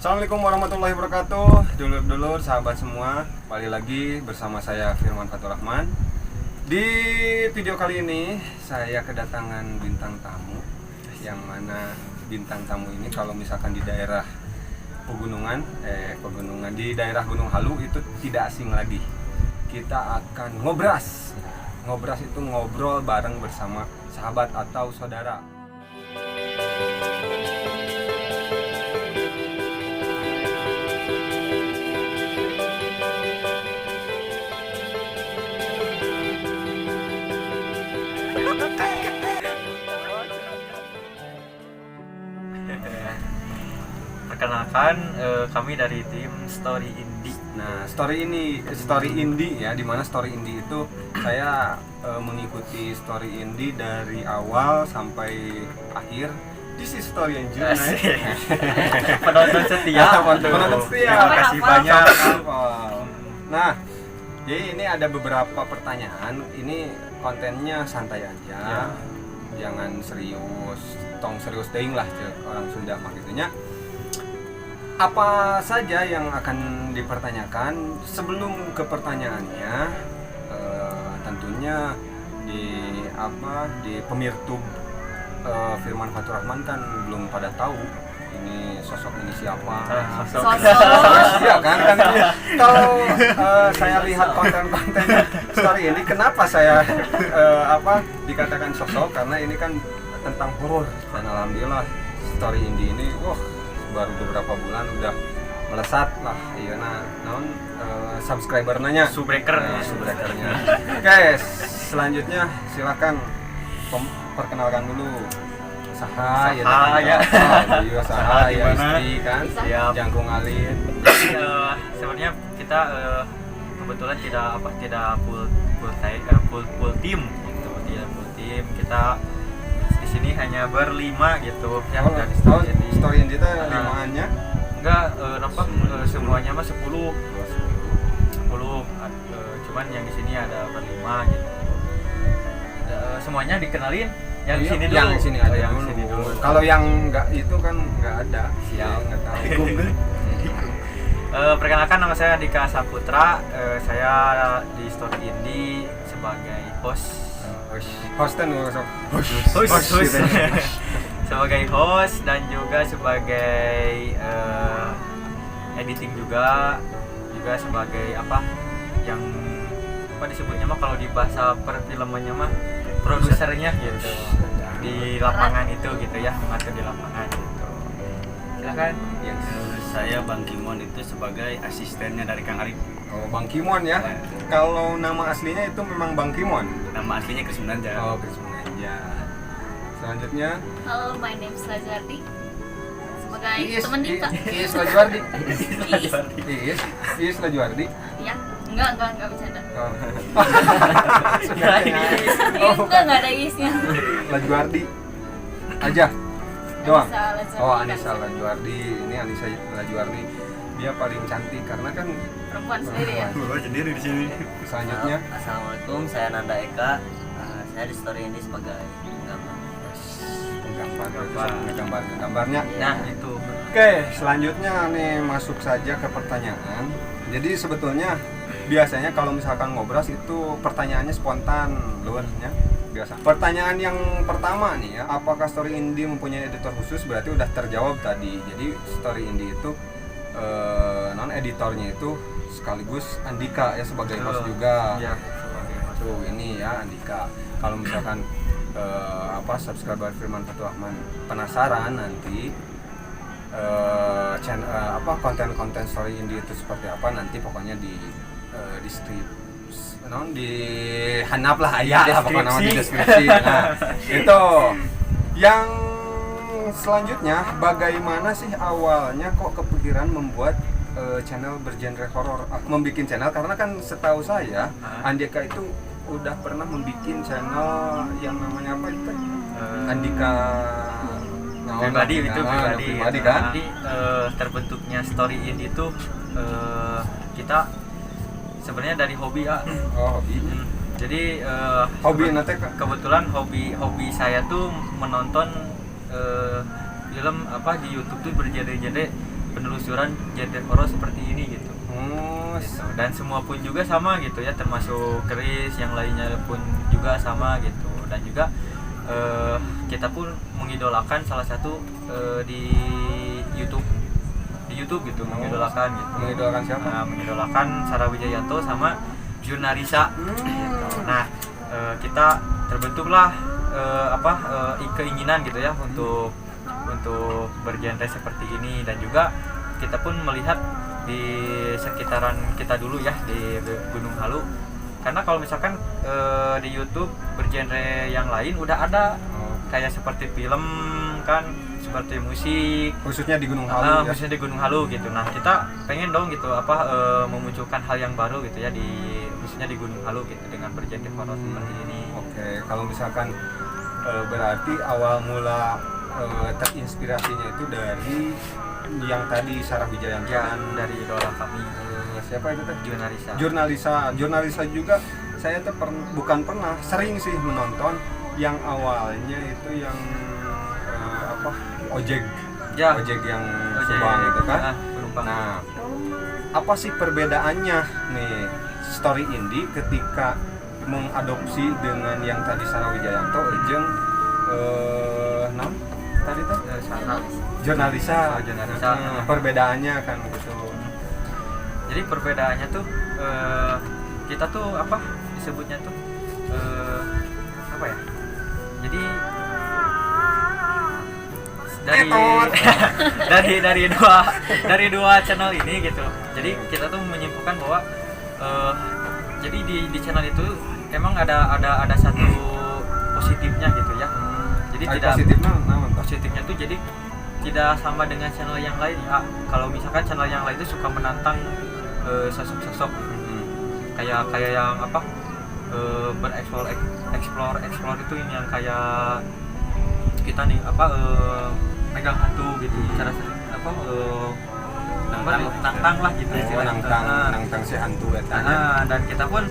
Assalamualaikum warahmatullahi wabarakatuh. Dulur-dulur, sahabat semua, kembali lagi bersama saya Firman Fatur Rahman. Di video kali ini saya kedatangan bintang tamu, yang mana bintang tamu ini kalau misalkan di daerah pegunungan di daerah Gunung Halu itu tidak asing lagi. Kita akan ngobras. Ngobras itu ngobrol bareng bersama sahabat atau saudara. Perkenalkan, kami dari tim Story Indie. Nah, Story Indie ya, dimana Story Indie itu saya mengikuti Story Indie dari awal sampai akhir. This is Story Indie. Penonton setia. Penonton setia. Terima kasih banyak. Nah, jadi ini ada beberapa pertanyaan. Ini kontennya santai aja. Ya. Jangan serius. Tong serius deing lah orang Sunda mah gitunya. Apa saja yang akan dipertanyakan? Sebelum ke pertanyaannya, tentunya di pemirtub Firman Fatur Rahman kan belum pada tahu ini sosok ini siapa. Sosok. Iya kan kalau saya lihat konten-konten Story ini, kenapa saya dikatakan sosok? Karena ini kan tentang horor, dan alhamdulillah Story Indie ini baru beberapa bulan udah melesat lah, iya subscriber nanya subscribernya. Oke, selanjutnya silakan perkenalkan dulu saha ya istri kan jangkung alit. Sebenarnya kita kebetulan tidak full tim gitu, tidak full tim. Kita di sini hanya berlima gitu ya. Dari Story Indie itu limaannya enggak semuanya mah 10. Cuman yang di sini ada berlima gitu. Semuanya dikenalin yang di sini dulu. Yang di sini ada yang dulu. Sini dulu. Kalau yang enggak itu kan enggak ada. Siap. Enggak tahu. Perkenalkan, nama saya Andika Saputra. Saya di Story Indie sebagai host. Sebagai host dan juga sebagai editing juga sebagai apa disebutnya mah kalau di bahasa perfilmannya mah produsernya gitu di lapangan itu gitu ya, mengatur di lapangan gitu. Silakan. Saya Bang Kimon itu sebagai asistennya dari Kang Arif. Oh, Bang Kimon ya. Kalau nama aslinya itu memang Bang Kimon. Nama aslinya Chris Munanja. Oh, Chris Munanja. Selanjutnya, halo, my name is Lajardi. Sebagai teman Dika. Iis Lajuardi. Iis Lajuardi. Ya, enggak bercanda. Oh. Enggak ada isnya. Lajuardi aja doang. Anissa Lajuardi. Oh, Anissa Lajuardi. Ini Anissa Lajuardi. Dia paling cantik karena kan Perempuan sendiri ya. Gua sendiri di sini. Selanjutnya, Assalamualaikum, saya Nanda Eka. Saya di Story ini sebagai gambarnya. Nah, itu. Oke, selanjutnya nih masuk saja ke pertanyaan. Jadi sebetulnya biasanya kalau misalkan ngobras itu pertanyaannya spontan, luarnya biasa. Pertanyaan yang pertama nih ya, apakah Story Indie mempunyai editor khusus? Berarti udah terjawab tadi. Jadi Story Indie itu non editornya itu sekaligus Andika ya, sebagai host juga. Ya, sebagai host. Tuh ini ya Andika. Kalau misalkan subscriber Firman Fatur Rahman penasaran nanti konten-konten Story Indie itu seperti apa, nanti pokoknya di handap lah ya lah pokoknya nama di deskripsi. Nah, itu yang selanjutnya, bagaimana sih awalnya kok kepikiran membuat channel bergenre horor, membuat channel? Karena kan setahu saya Andika itu udah pernah membuat channel yang namanya apa itu? Andika pribadi kan? Jadi terbentuknya Story Indie itu kita sebenarnya dari hobi ya. Oh, hobi. Jadi Hobi nanti kebetulan hobi saya tuh menonton film apa di YouTube tuh bergenre-genre penelusuran genre horor seperti ini gitu. Oh, Gitu. Dan semua pun juga sama gitu ya, termasuk Chris yang lainnya pun juga sama gitu. Dan juga kita pun mengidolakan salah satu di YouTube gitu, mengidolakan gitu. Mengidolakan siapa? Nah, mengidolakan Sarah Wijayanto sama Jurnalisa. Gitu. Nah, kita terbentuklah keinginan gitu ya untuk bergenre seperti ini, dan juga kita pun melihat di sekitaran kita dulu ya di Gunung Halu, karena kalau misalkan di YouTube bergenre yang lain udah ada kayak seperti film kan, seperti musik, Khususnya di Gunung Halu ya. khususnya di Gunung Halu gitu. Nah, kita pengen dong gitu memunculkan hal yang baru gitu ya khususnya di Gunung Halu gitu dengan bergenre horor seperti ini. Oke, kalau misalkan berarti awal mula terinspirasinya itu dari yang tadi Sarah Wijayanto Ya, dan dari idola kami siapa itu teh? Jurnalisa. Jurnalisa juga saya tuh bukan pernah, sering sih menonton yang awalnya itu yang ojek Ya, yang ojek, Subang itu kan. penumpang. Nah, apa sih perbedaannya nih story indie ketika mengadopsi dengan yang tadi Sarah Wijayanto jeung tadi tuh Jurnalisa. Jurnalisa. Perbedaannya kan gitu. Jadi perbedaannya tuh kita tuh disebutnya tuh apa ya? Jadi dari dua channel ini gitu. Jadi kita tuh menyimpulkan bahwa jadi di channel itu emang ada satu positifnya gitu ya. Jadi positifnya tuh jadi tidak sama dengan channel yang lain ya. Kalau misalkan channel yang lain itu suka menantang sosok-sosok kayak yang explore itu ini yang kayak kita nih megang hantu gitu, cara nantang lah gitu nantang si hantu etanya. Dan kita pun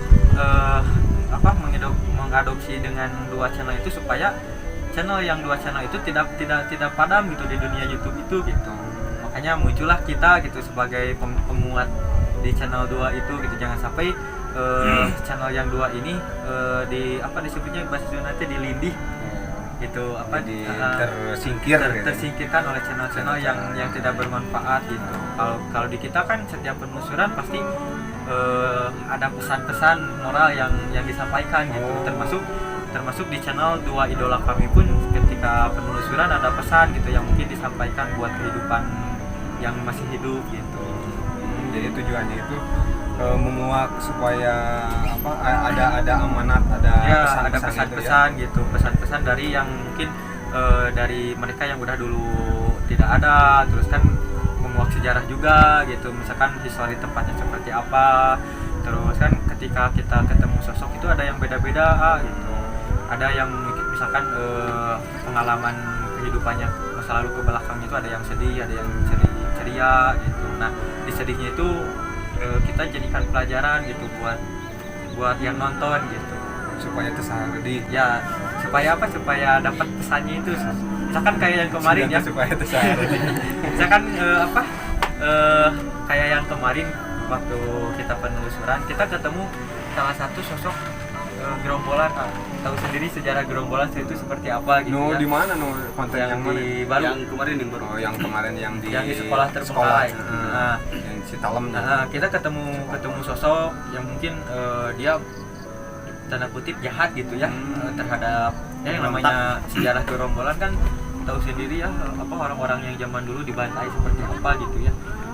mengadopsi dengan dua channel itu supaya dua channel itu tidak padam gitu di dunia YouTube itu gitu. Makanya muncullah kita gitu sebagai pemuat di channel 2 itu gitu. Jangan sampai channel yang 2 ini disebutnya bahasa Sunda nanti dilindih gitu, tersingkirkan oleh channel-channel yang tidak bermanfaat gitu. Kalau di kita kan setiap penelusuran pasti ada pesan-pesan moral yang disampaikan gitu, termasuk di channel 2 idola kami pun ketika penelusuran ada pesan gitu yang mungkin disampaikan buat kehidupan yang masih hidup gitu. Jadi tujuannya itu menguak supaya ada amanat, ada pesan-pesan gitu, pesan-pesan dari yang mungkin dari mereka yang udah dulu tidak ada, terus kan menguak sejarah juga gitu, misalkan histori tempatnya seperti apa, terus kan ketika kita ketemu sosok itu ada yang beda-beda gitu, ada yang misalkan pengalaman kehidupannya masa lalu ke belakangnya itu ada yang sedih, ada yang ceria gitu. Nah, di sedihnya itu kita jadikan pelajaran gitu buat yang nonton gitu, supaya tersadar ya, supaya dapat pesannya itu. Misalkan kayak yang kemarin ya, supaya tersadar. misalkan kayak yang kemarin waktu kita penelusuran, kita ketemu salah satu sosok gerombolan. Tahu sendiri sejarah gerombolan itu seperti apa gitu ya. Di mana konten yang di baru? Yang kemarin yang baru. Yang kemarin yang di sekolah terbengkalai. Yang Citalem. Kita ketemu sosok yang mungkin dia tanda kutip jahat gitu ya, terhadap yang namanya sejarah gerombolan kan tahu sendiri ya, orang-orang yang zaman dulu dibantai seperti apa gitu ya.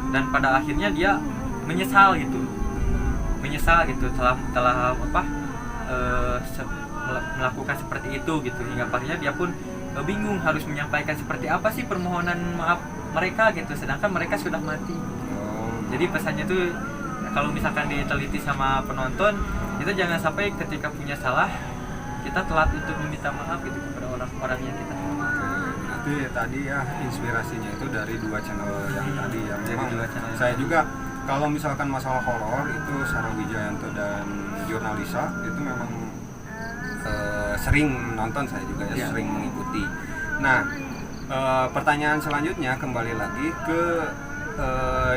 Dan pada akhirnya dia menyesal gitu telah melakukan seperti itu gitu, hingga akhirnya dia pun bingung harus menyampaikan seperti apa sih permohonan maaf mereka gitu, sedangkan mereka sudah mati. Jadi pesannya tuh kalau misalkan diteliti sama penonton, kita jangan sampai ketika punya salah kita telat untuk meminta maaf gitu kepada orang-orang yang kita hormati. Berarti tadi ya inspirasinya itu dari 2 channel yang tadi ya. Memang saya yang juga kalau misalkan masalah horor itu Sarah Wijayanto dan Jurnalisa itu memang sering nonton, saya juga sering mengikuti. Nah, pertanyaan selanjutnya kembali lagi ke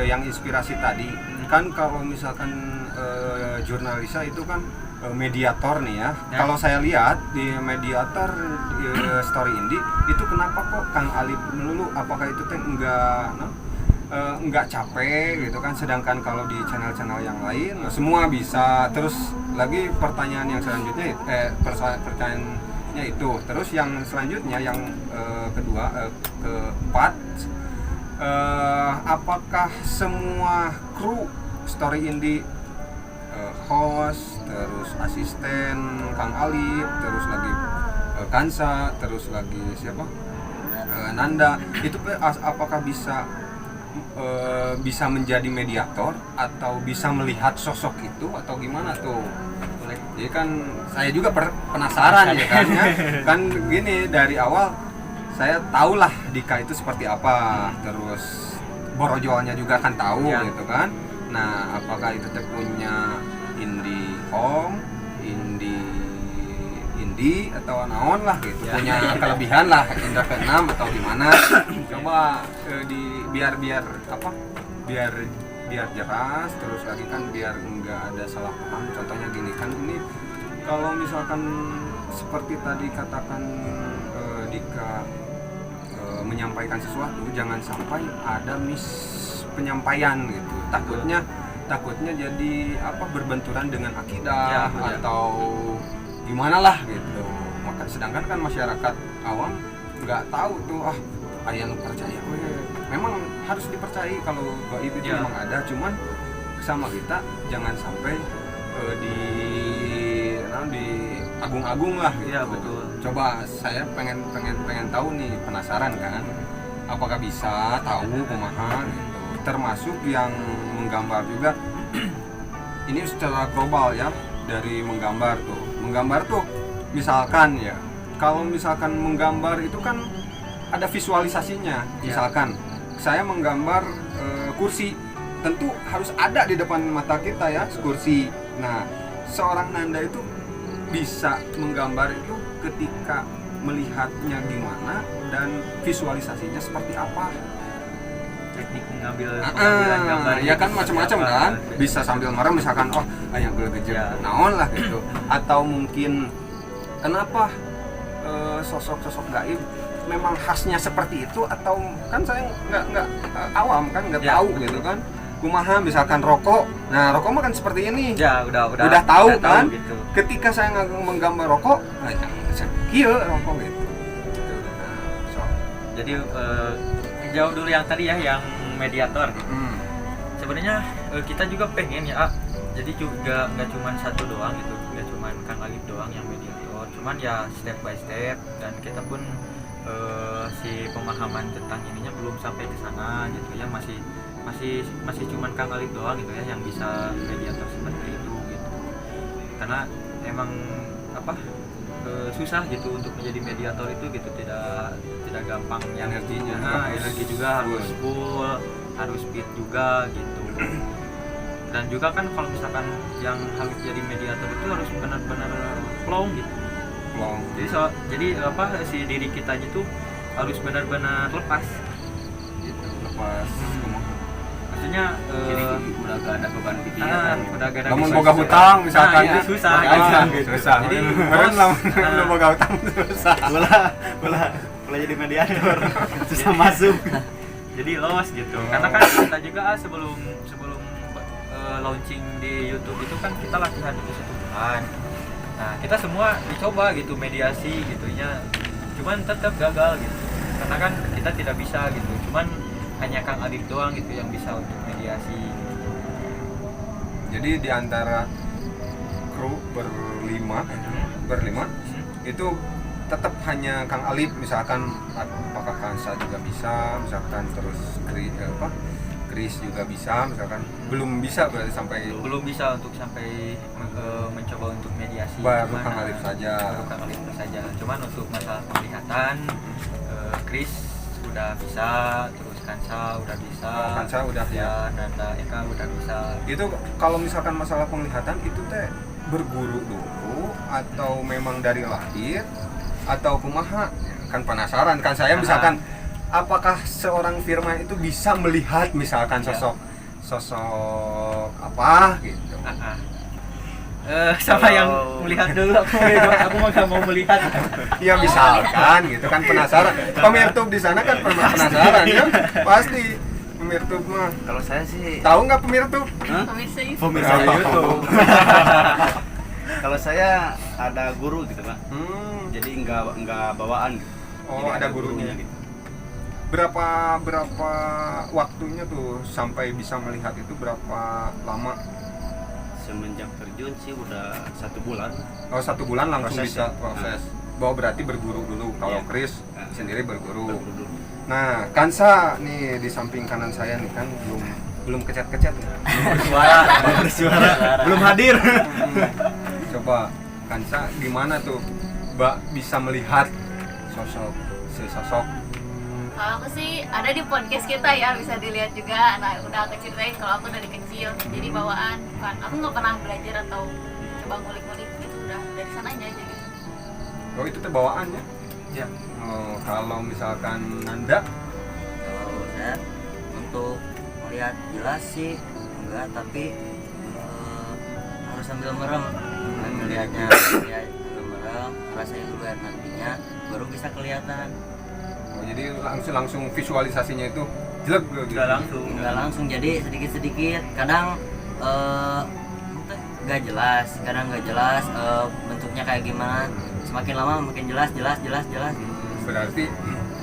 yang inspirasi tadi kan kalau misalkan jurnalisa itu kan mediator nih ya. Kalau saya lihat di mediator Story Indie itu kenapa kok Kang Alip melulu? Apakah itu teh enggak capek gitu kan? Sedangkan kalau di channel-channel yang lain semua bisa. Terus lagi pertanyaan yang selanjutnya pertanyaannya itu. Terus yang selanjutnya yang keempat, apakah semua kru Story Indie, host, terus asisten Kang Alip, terus lagi Kansa, terus lagi siapa? Nanda, itu apakah bisa menjadi mediator atau bisa melihat sosok itu atau gimana tuh? Jadi kan saya juga penasaran ya kan ya. Kan gini, dari awal saya tahulah Dika itu seperti apa, terus Borojolnya juga kan tahu gitu kan. Nah, apakah itu punya indie home, indie atau naon lah gitu, punya kelebihan lah, indra keenam atau gimana? Coba biar jelas, terus lagi kan biar nggak ada salah paham. Contohnya gini kan, ini kalau misalkan seperti tadi katakan Dika menyampaikan sesuatu, jangan sampai ada penyampaian gitu. Takutnya jadi berbenturan dengan akidah atau gimana lah gitu. Maka sedangkan kan masyarakat awam nggak tahu tuh, aya nu percaya memang harus dipercayai kalau gaib itu memang ada, cuman sama kita jangan sampai di agung-agung lah gitu. Iya, betul. Coba saya pengen tahu nih, penasaran kan, apakah bisa tahu kumaha gitu. Termasuk yang menggambar juga. Ini secara global ya, dari menggambar tuh misalkan ya, kalau misalkan menggambar itu kan ada visualisasinya. Misalkan saya menggambar kursi, tentu harus ada di depan mata kita ya, kursi. Nah, seorang Nanda itu bisa menggambar itu ketika melihatnya gimana dan visualisasinya seperti apa. Teknik pengambilan gambar ya kan macam-macam kan, bisa sambil merem misalkan, yang gede naon lah gitu. Atau mungkin kenapa sosok-sosok gaib memang khasnya seperti itu, atau kan saya nggak awam kan, nggak tahu gitu kan. Kumaha misalkan rokok, nah rokok mah kan seperti ini ya, udah tahu kan gitu. Ketika saya menggambar rokok, kieu rokok gitu. Jadi jauh dulu yang tadi ya, yang mediator. Sebenarnya kita juga pengen ya, jadi juga nggak cuma satu doang gitu, nggak cuma Kang Alip doang yang mediator, cuman ya step by step, dan kita pun si pemahaman tentang ininya belum sampai ke sana gitu ya, masih cuman Kang Alip doang gitu ya yang bisa mediator seperti itu gitu. Karena emang susah gitu untuk menjadi mediator itu gitu, tidak gampang. Energi juga harus full, harus fit juga gitu. Dan juga kan kalau misalkan yang harus jadi mediator itu harus benar-benar plong gitu. Jadi si diri kita itu harus benar-benar lepas gitu. Maksudnya udah gak ada beban pikiran, udah gak ada namun boga hutang misalkan itu susah susah. Jadi meren lamun boga hutang susah. Bola jadi mediator susah masuk. Jadi loss gitu. Karena kan kita juga sebelum launching di YouTube itu kan kita latihan itu 1 bulan. Nah, kita semua dicoba gitu mediasi gitunya. Cuman tetap gagal gitu. Karena kan kita tidak bisa gitu. Cuman hanya Kang Alip doang gitu yang bisa untuk mediasi gitu. Jadi di antara kru berlima itu tetap hanya Kang Alip, misalkan apakah Kansa juga bisa, misalkan terus Chris juga bisa, misalkan belum bisa berarti belum bisa untuk sampai mencoba untuk mediasi. Baru Kang Alip saja. Cuman untuk masalah penglihatan Chris udah bisa, terus Kansa udah bisa. Kansa udah ya. Nanda Eka udah bisa. Itu kalau misalkan masalah penglihatan itu teh berguru dulu atau memang dari lahir atau kumaha? Kan penasaran kan saya, misalkan apakah seorang Firman itu bisa melihat misalkan sosok apa gitu. Siapa yang melihat dulu? Aku mah gak mau melihat. Ya misalkan gitu kan, penasaran. Pemirtub di sana kan penasaran kan? Pasti pemirtub mah. Kalau saya sih Tahu nggak pemirtub? pemirsa YouTube. Kalau saya ada guru gitu Pak. Jadi enggak bawaan gitu. Oh, Jadi ada gurunya. gitu. Berapa waktunya tuh sampai bisa melihat itu, berapa lama? Semenjak terjun sih udah 1 bulan. Oh, 1 bulan langsung Proses bisa ya. proses. Bahwa berarti berguru dulu. Kalau Iya. Chris sendiri berguru. Dulu. Nah, Kansa nih di samping kanan saya nih kan belum kecat-kecat nih. Bersuara. Belum hadir. Coba Kansa gimana tuh Mbak bisa melihat sosok Kalau aku sih ada di podcast kita ya, bisa dilihat juga. Nah, udah aku ceritain kalau aku dari kecil jadi bawaan, bukan aku nggak pernah belajar atau coba ngulik-ngulik gitu, udah dari sananya aja gitu. Oh, itu tuh bawaannya. Ya. Oh, kalau misalkan Nanda, Kalau saya untuk melihat jelas sih enggak, tapi harus sambil merem. Melihatnya ya sambil merem, rasain dulu ya, nantinya baru bisa kelihatan. oh, jadi langsung visualisasinya itu jelek gitu. Enggak langsung, jadi sedikit-sedikit. Kadang nggak jelas, bentuknya kayak gimana. Semakin lama makin jelas gitu. Berarti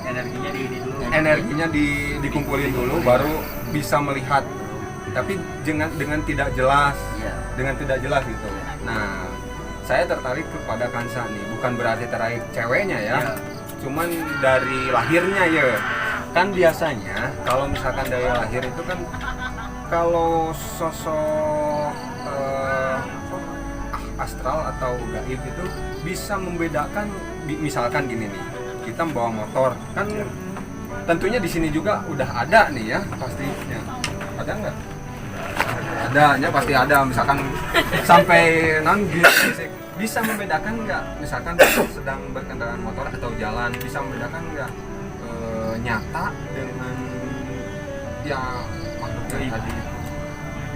Energinya di dulu. energinya dikumpulin dulu baru bisa melihat, tapi dengan tidak jelas. Iya. Dengan tidak jelas gitu. Nah, saya tertarik kepada Kansa nih, bukan berarti tertarik ceweknya ya. Iya. Cuman dari lahirnya ya. Kan biasanya kalau misalkan dari lahir itu kan kalau sosok astral atau gaib itu bisa membedakan, misalkan gini nih, kita membawa motor kan tentunya di sini juga udah ada nih ya pastinya. Ada nggak? Adanya pasti ada, misalkan sampai fisik bisa membedakan nggak, misalkan sedang berkendaraan motor atau jalan, bisa membedakan nggak nyata dengan ya makhluk yang tadi,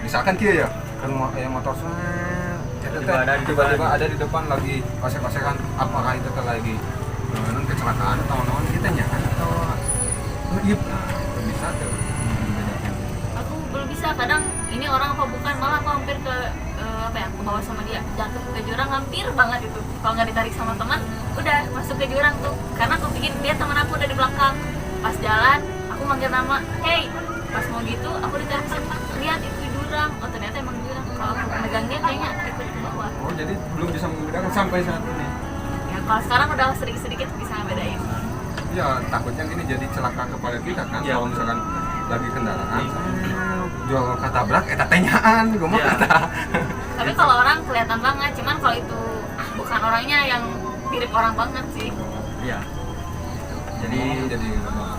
misalkan kia ya kan yang motor tiba-tiba ada di depan lagi pasek-pasekan, apakah itu lagi non kecelakaan atau non kita nyata atau gaib? Nah, bisa tuh membedakan. Aku belum bisa, kadang ini orang apa bukan, malah aku hampir ke ke bawah sama dia, jatuh ke jurang hampir banget itu. Kalau nggak ditarik sama teman, udah masuk ke jurang tuh, karena aku pikir dia teman aku udah di belakang. Pas jalan aku manggil nama, hey, pas mau gitu aku ditarik sama, lihat itu jurang. Oh, ternyata emang jurang. Kalau aku megang dia kayaknya ikut ke bawah. Oh, jadi belum bisa membedakan sampai saat ini. Ya kalau sekarang udah sedikit-sedikit bisa ngebedain. Ya takutnya gini jadi celaka kepada kita kan, Ya. kalau misalkan lagi kendaraan jual katabrak eta tenyaan gue mah kata. Tapi kalau orang kelihatan banget, cuman kalau itu bukan orangnya yang mirip orang banget sih. Iya. jadi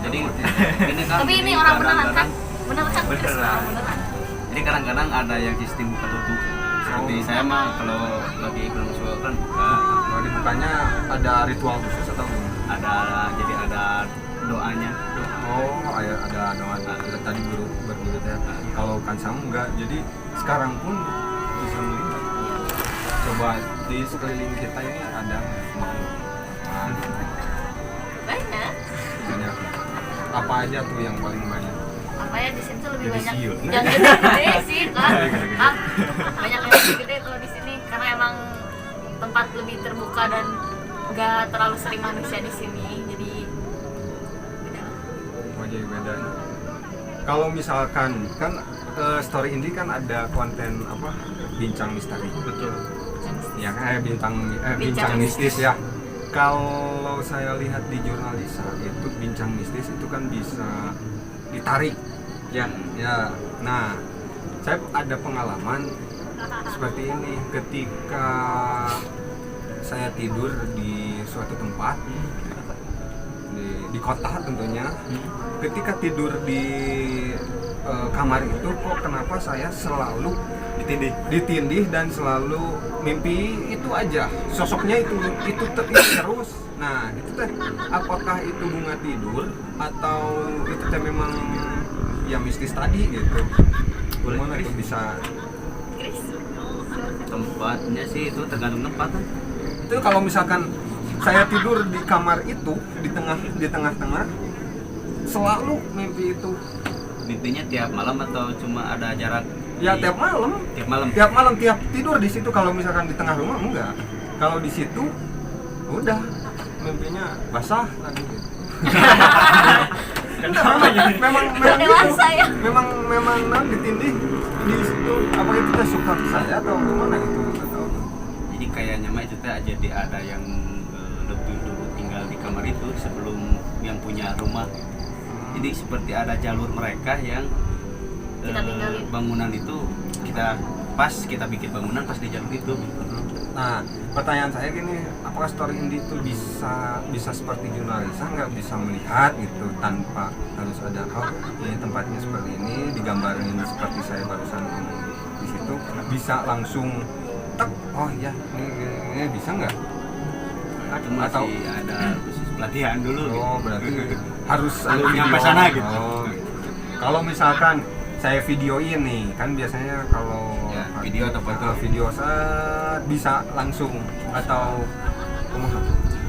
Jadi ini kan Tapi ini jadi orang beneran kan? kadang-kadang- Beneran kan? Beneran. Beneran. Jadi kadang-kadang ada yang sistem buka tutup. Seperti saya mah kalau lagi belum suara kan buka, kalau dibukanya ada ritual khusus atau gimana? ada doanya. Oh, ada doa tadi berguru ya. Kalau Kansam enggak, jadi sekarang pun bisa melihat. Coba di sekeliling kita ini ada makhluk. Banyak. Banyak. Apa aja tuh yang paling banyak? Apa ya, di sini tuh lebih Jadi banyak siul. yang gede-gede sih kan. Gede-gede. Ah, banyak yang gede-gede kalau di sini karena emang tempat lebih terbuka dan nggak terlalu sering manusia di sini, jadi beda. Oh, jadi beda. Kalau misalkan kan story ini kan ada konten apa, bincang misteri. Betul. Ya kan bincang Bincang mistis ya. Kalau saya lihat di jurnalisa itu bincang mistis itu kan bisa ditarik. Ya. Ya. Nah, saya ada pengalaman seperti ini ketika saya tidur di suatu tempat di kota tentunya. Ketika tidur di kamar itu kok kenapa saya selalu ditindih dan selalu mimpi itu aja, sosoknya itu terus Nah itu teh apakah itu bunga tidur atau itu teh memang ya mistis tadi gitu? Gimana itu bisa? Chris. Tempatnya sih itu tergantung tempat kan. Itu kalau misalkan saya tidur di kamar itu di tengah-tengah selalu mimpi itu. Mimpinya tiap malam atau cuma ada jarak? Ya tiap malam. Tiap malam. Tiap tidur di situ. Kalau misalkan di tengah rumah enggak. Kalau di situ udah mimpinya basah lagi gitu. memang Udah dewasa ya. memang ditindih di situ. Apa itu teh suka saya atau gimana gitu? Atau Jadi kayaknya mah itu teh jadi ada yang lebih dulu tinggal di kamar itu sebelum yang punya rumah. Jadi seperti ada jalur mereka yang Kita tinggalin. bangunan itu kita bikin bangunan pas di jalur itu. Nah, pertanyaan saya gini, apakah story indie itu bisa seperti jurnalisa, nggak bisa melihat gitu tanpa harus ada ini tempatnya seperti ini, digambarin seperti saya barusan ngomong di situ, bisa langsung tek, oh ya ini bisa nggak? Itu masih ada khusus pelatihan dulu. Oh berarti harus ada Belum nyampe video. sana gitu. Oh, gitu. Kalau misalkan saya videoin nih, kan biasanya kalau Ya, video atau foto. video saat bisa langsung atau kumaha?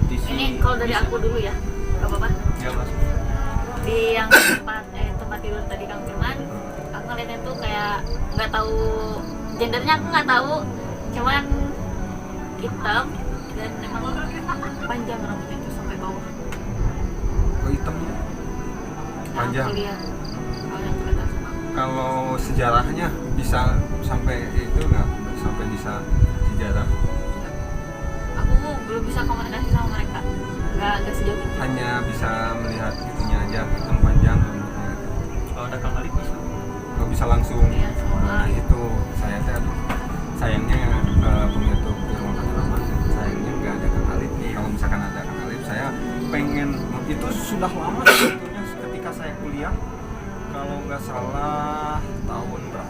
Ini kalau dari aku dulu ya, gak apa-apa. Ya mas. Di yang tempat tidur tadi Kang Firman, aku ngeliatnya tuh kayak nggak tahu gendernya, aku nggak tahu, cuman hitam dan emang panjang rambutnya tuh sampai bawah. Oh hitam panjang. Aku lihat kalau yang ke atas. Kalau sejarahnya bisa sampai itu nggak? Sampai bisa sejarah? Aku belum bisa komunikasi sama mereka, nggak sejauh itu. Hanya bisa melihat itunya aja, hitam panjang rambutnya. Kalau ada Kang Alif bisa. Nggak bisa langsung. Iya, semua. Nah itu saya teh sayangnya pemirsa Firman Faturrahman, sayangnya nggak ada Kang Alif. Kalau misalkan ada Kang Alif, saya pengen itu sudah lama sebetulnya ketika saya kuliah. Kalau nggak salah tahun berapa?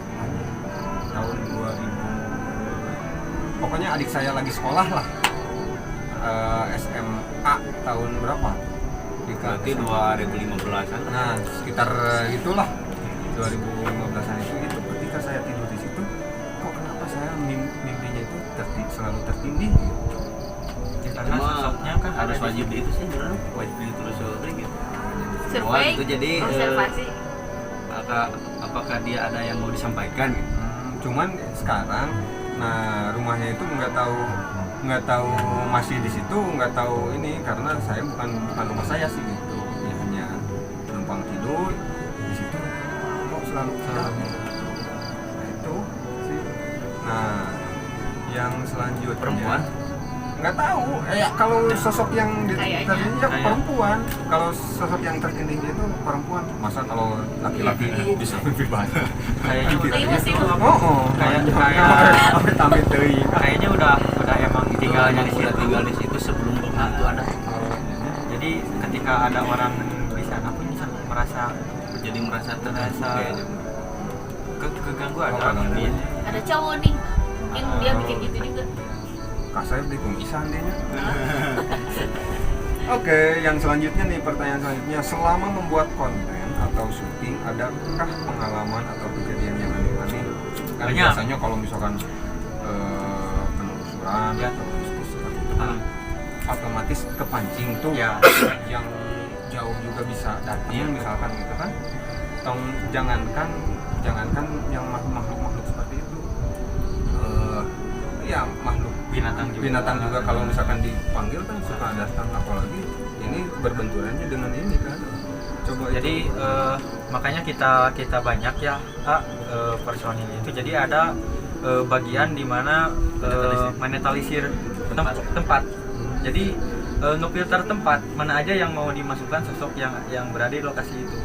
Tahun 2000. Pokoknya adik saya lagi sekolah lah. SMA tahun berapa? Berarti 2015-an. Nah, sekitar itulah 2015-an itu ketika saya tidur di situ, kok kenapa saya mimpinya itu selalu tertindih gitu. Ya, karena Cuma sosoknya kan harus ada di wajib di itu sih benar, wajib ditelusuri gitu. Survei, Itu jadi observasi. apakah dia ada yang mau disampaikan gitu. Cuman sekarang, nah rumahnya itu nggak tahu masih di situ, nggak tahu ini karena saya bukan rumah saya sih gitu. Ya, hanya numpang tidur di situ. Kok selalu gitu. Nah, itu sih. Nah, yang selanjutnya Perempuan? nggak tahu ya kalau sosok yang Kayaknya. tertindih ya perempuan, kalau sosok yang tertindih itu perempuan, masa kalau laki-laki bisa mimpi banyak kayaknya udah Iya sih, Bu. kayak amit teuing. kayaknya udah emang tinggalnya di situ. Tinggal di situ sebelum pembantu ada. Jadi ketika ada orang di sana pun bisa merasa Jadi merasa terganggu kayaknya. keganggu Oh, ada. keganggu. Iya. Ada cowok nih, mungkin dia bikin gitu juga. Kasar di kumisan dehnya. Oke, yang selanjutnya nih, pertanyaan selanjutnya, selama membuat konten atau syuting, adakah pengalaman atau kejadian yang aneh-aneh? Kan Banyak. biasanya kalau misalkan penelusuran Ya. atau bisnis seperti itu kan otomatis kepancing tuh Ya. yang jauh juga bisa datang misalkan gitu kan. Jangankan yang makhluk seperti itu, ya makhluk binatang juga kalau misalkan dipanggil kan suka datang, apalagi ini berbenturannya dengan ini kan. Coba Jadi makanya kita banyak ya personil itu. Jadi ada bagian di mana menetalisir tempat. Jadi ngefilter tempat mana aja yang mau dimasukkan sosok yang berada di lokasi itu.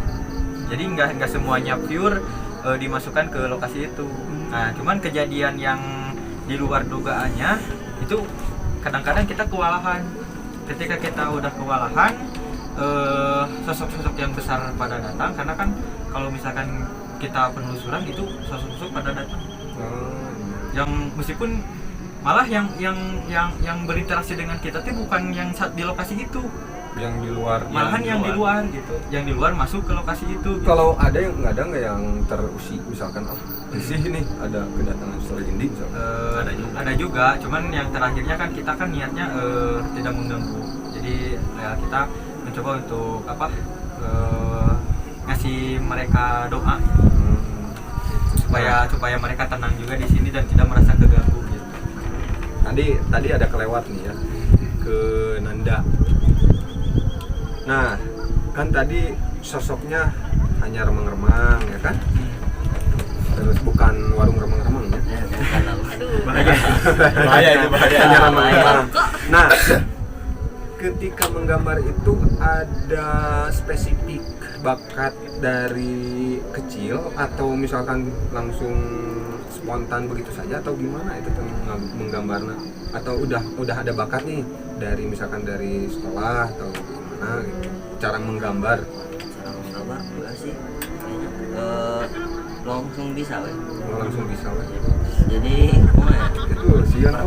Jadi nggak semuanya pure dimasukkan ke lokasi itu. Nah, cuman kejadian yang di luar dugaannya itu kadang-kadang kita kewalahan. Ketika kita udah kewalahan, sosok-sosok yang besar pada datang, karena kan kalau misalkan kita penelusuran itu sosok-sosok pada datang yang meskipun malah yang berinteraksi dengan kita tuh bukan yang di lokasi itu, yang di luar. malahan yang di luar gitu, yang di luar masuk ke lokasi itu gitu. Kalau ada yang nggak yang terusik misalkan di sini ada kedatangan story indie misalkan. Ada juga, cuman yang terakhirnya kan kita kan niatnya tidak mengganggu, jadi ya kita mencoba untuk ngasih mereka doa supaya mereka tenang juga di sini dan tidak merasa keganggu gitu. Tadi ada kelewat nih ya ke Nanda. Nah, kan tadi sosoknya hanya remang-remang ya kan? Terus bukan warung remang-remang ya. Bukan lah. Bahaya itu, bahaya. Hanya remang-remang. Nah, ketika menggambar itu ada spesifik bakat dari kecil atau misalkan langsung spontan begitu saja atau gimana itu menggambarnya, atau udah ada bakat nih dari misalkan dari sekolah atau gimana gitu cara menggambar enggak sih kayaknya langsung bisa weh. langsung bisa weh. Jadi kumaha ya? Itu siang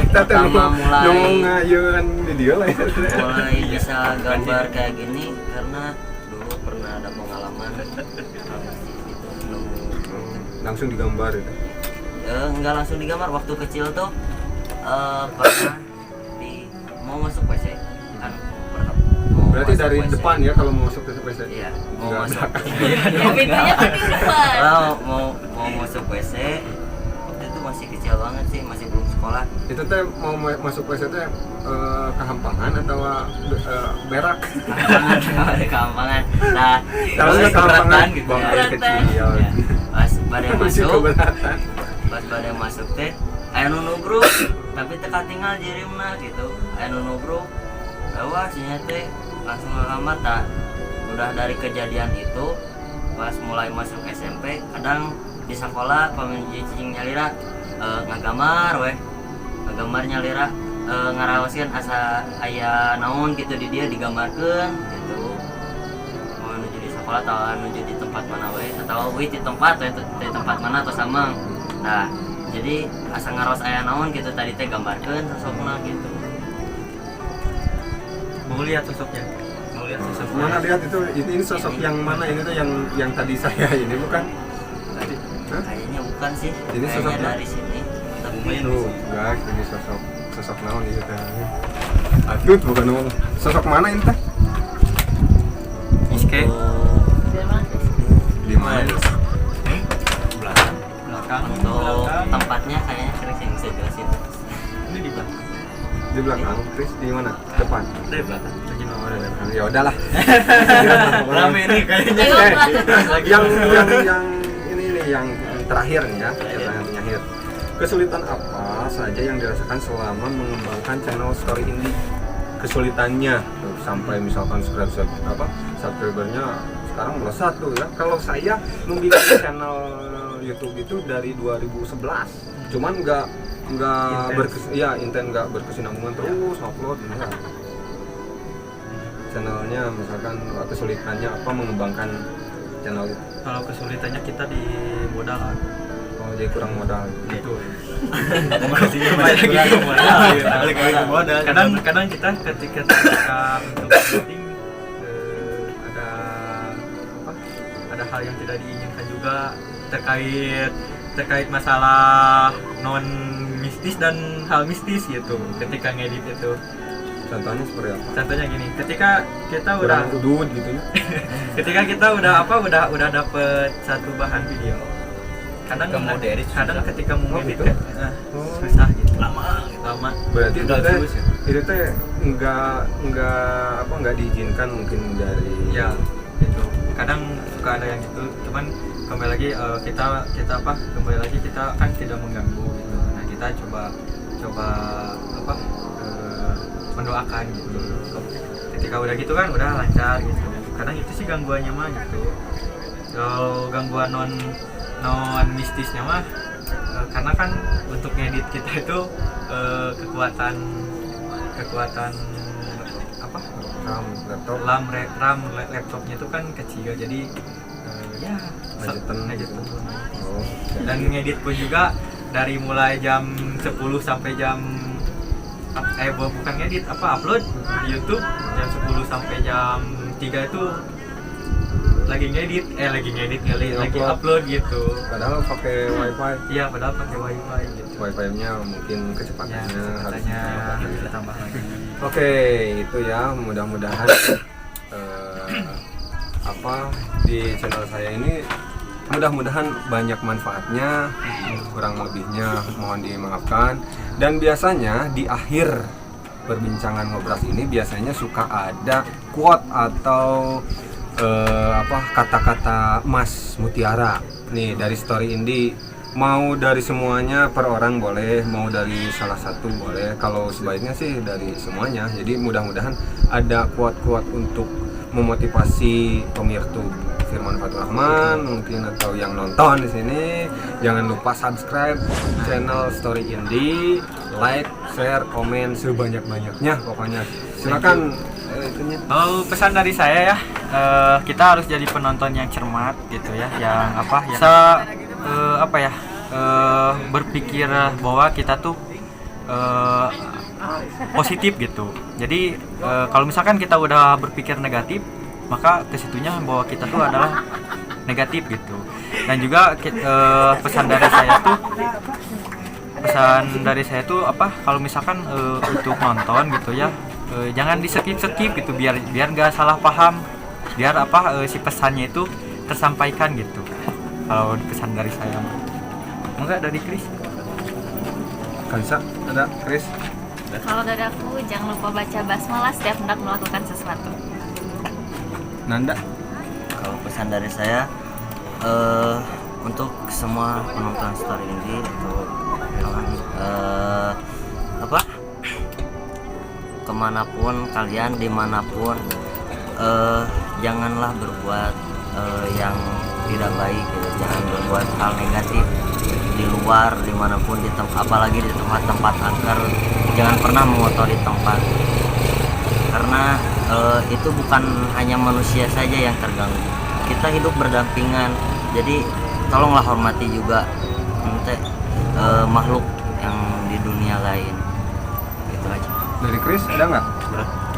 pertama mulai ngomong ngayon di dia lah ya. mulai bisa gambar kayak gini karena dulu pernah ada pengalaman gitu nemu Langsung digambar itu. nggak langsung digambar. Waktu kecil tuh pernah mau masuk WC kan, mau Berarti masuk dari WC. depan ya kalau mau masuk ke WC. Iya, mau Nggak masuk Ya pintunya kan di depan. mau masuk WC. Waktu itu masih kecil banget sih, masih belum sekolah. Itu teh mau masuk WC teh kehampangan atau berak? Ada kehampangan. Nah, Kalau terus nggak kehampangan keberatan gitu buang ya. air kecil. Ya, pas pada Masih masuk, keberatan. pas pada masuk teh aya nu nubruk tapi teka tinggal jirimna gitu. Aya nu nubruk bahwa sinya teh langsung ngegambar. Nah, udah dari kejadian itu pas mulai masuk SMP kadang di sekolah pamen cicing nyalira ngagambar weh, ngagambar nyalira ngaraoskeun asa aya naon gitu di dia digambarkeun gitu. Mau nuju di sekolah atau nuju di tempat mana we, atau we di tempat we, di tempat mana atau sama. Nah, jadi asa ngaraos aya naon gitu tadi teh gambarkeun sosokna gitu. Mau lihat sosoknya, Mana lihat itu ini sosok yang mana ini tuh yang tadi saya ini bukan? Tadi. Hah? Kayaknya bukan sih. Ini Kayaknya sosoknya? dari sini. Tapi Tuh, guys, ini sosok naon itu teh. Atut bukan naon. Sosok mana ini teh? Iske Di mana? belakang untuk tempatnya kayaknya sering sih bisa jelasin. ini di belakang. Di belakang, Chris di mana? Depan. Dari belakang. Lagi Oh, di belakang. Ya udahlah. Rame nih kayaknya. yang ini nih yang terakhir nih ya, pertanyaan terakhir. Kesulitan apa saja yang dirasakan selama mengembangkan channel Story Indie? Kesulitannya sampai misalkan subscribernya sekarang melesat tuh ya. Kalau saya membuat channel YouTube itu dari 2011, cuman nggak berkesinambungan terus upload enggak. Channelnya misalkan kesulitannya apa mengembangkan channel itu? Kalau kesulitannya kita di modalan. Oh, jadi kurang modal Gitu. Kadang kita ketika untuk meeting ada hal yang tidak diinginkan juga terkait masalah non mistis dan hal mistis gitu ketika ngedit itu. Contohnya seperti apa? Contohnya gini, ketika kita Kurang udut gitu ya? ketika kita udah dapet satu bahan video, kadang ketika mau Oh, ngedit gitu? susah gitu, lama. Berarti Udah itu teh tulus ya? itu teh nggak diizinkan mungkin dari Ya gitu, kadang suka ada yang gitu, cuman kembali lagi kembali lagi kita kan tidak mengganggu gitu. Nah, kita coba mendoakan gitu. Ketika udah gitu kan udah lancar gitu. Kadang itu sih gangguannya mah gitu. Kalau gangguan non mistisnya mah karena kan untuk ngedit kita itu kekuatan apa? RAM laptopnya itu kan kecil, jadi ya Budgetan budget gitu. tentu. Oh, Dan ngedit pun juga dari mulai jam 10 sampai jam bukan ngedit upload di YouTube jam 10 sampai jam 3 itu lagi ngedit lagi upload gitu. Padahal pakai wifi. Iya, padahal pakai wifi gitu. Wifi-nya mungkin kecepatannya harus ditambah lagi. Oke, itu ya, mudah-mudahan di channel saya ini mudah-mudahan banyak manfaatnya, kurang lebihnya mohon dimaafkan. Dan biasanya di akhir perbincangan ngobras ini biasanya suka ada quote atau kata-kata Mas Mutiara nih dari Story Indie. Mau dari semuanya per orang boleh, mau dari salah satu boleh. Kalau sebaiknya sih dari semuanya. Jadi mudah-mudahan ada quote-quote untuk memotivasi pemirsa Firman Fatur Rahman mungkin atau yang nonton di sini. Jangan lupa subscribe channel Story Indie, like, share, komen sebanyak-banyaknya pokoknya. Silakan itunya. Pesan dari saya ya, kita harus jadi penonton yang cermat gitu ya, yang berpikir bahwa kita tuh positif gitu. Jadi kalau misalkan kita udah berpikir negatif, maka kesitunya bahwa kita tuh adalah negatif gitu. Dan juga pesan dari saya tuh kalau misalkan untuk nonton gitu ya, jangan di skip gitu biar nggak salah paham, biar si pesannya itu tersampaikan gitu. Kalau pesan dari saya, enggak dari Chris. Kansa, ada Chris. Kalau dari aku, jangan lupa baca basmalah setiap hendak melakukan sesuatu. Nanda. Kalau pesan dari saya untuk semua penonton Story Indie atau kemanapun kalian, dimanapun, janganlah berbuat yang tidak baik gitu. Jangan berbuat hal negatif di luar, dimanapun, apalagi di tempat-tempat angker. Jangan pernah mengotori tempat, karena itu bukan hanya manusia saja yang terganggu. Kita hidup berdampingan, jadi tolonglah hormati juga makhluk yang di dunia lain. Gitu aja. Dari Chris ada nggak?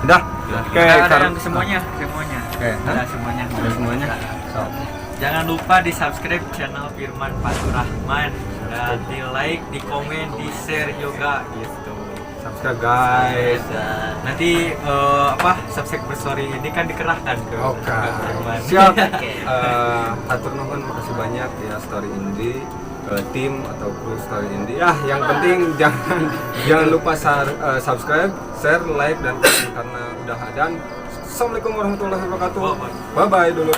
Udah. Oke, Ada yang semuanya. Oke, Ada semuanya. ada semuanya. So, Jangan lupa di subscribe channel Firman Fatur Rahman, dan di like, di komen, di share juga gitu. subscribe guys. Nanti subscribe story ini kan dikerahkan ke Oke. Firman. Siap. Atur nuhun, makasih banyak ya Story Indie, tim atau kru Story Indie. Yang penting jangan lupa subscribe, share, like dan komen karena udah ada. Assalamualaikum warahmatullahi wabarakatuh. Bye bye dulu.